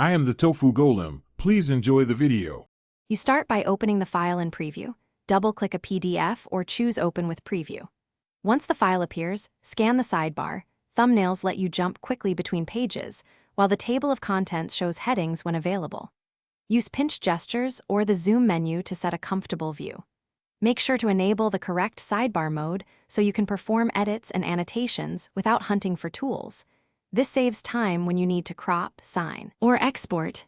I am the Tofu Golem. Please enjoy the video. You start by opening the file in Preview. Double-click a PDF or choose Open with Preview. Once the file appears, scan the sidebar. Thumbnails let you jump quickly between pages, while the table of contents shows headings when available. Use pinch gestures or the zoom menu to set a comfortable view. Make sure to enable the correct sidebar mode so you can perform edits and annotations without hunting for tools. This saves time when you need to crop, sign, or export.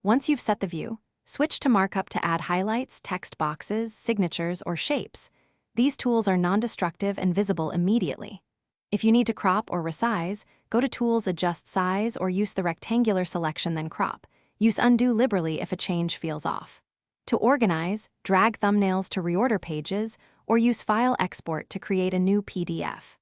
Once you've set the view, switch to markup to add highlights, text boxes, signatures, or shapes. These tools are non-destructive and visible immediately. If you need to crop or resize, go to Tools, Adjust Size, or use the rectangular selection, then crop. Use Undo liberally if a change feels off. To organize, drag thumbnails to reorder pages, or use File Export to create a new PDF.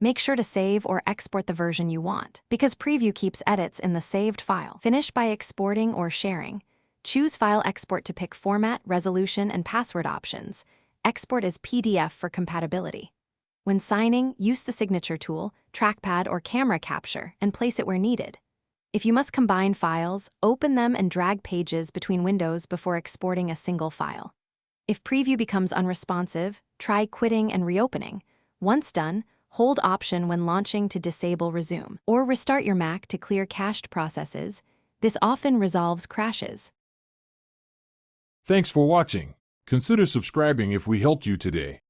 Make sure to save or export the version you want, because Preview keeps edits in the saved file. Finish by exporting or sharing. Choose File Export to pick format, resolution, and password options. Export as PDF for compatibility. When signing, use the signature tool, trackpad, or camera capture, and place it where needed. If you must combine files, open them and drag pages between windows before exporting a single file. If Preview becomes unresponsive, try quitting and reopening. Once done, hold Option when launching to disable Resume, or restart your Mac to clear cached processes. This often resolves crashes. Thanks for watching. Consider subscribing if we helped you today.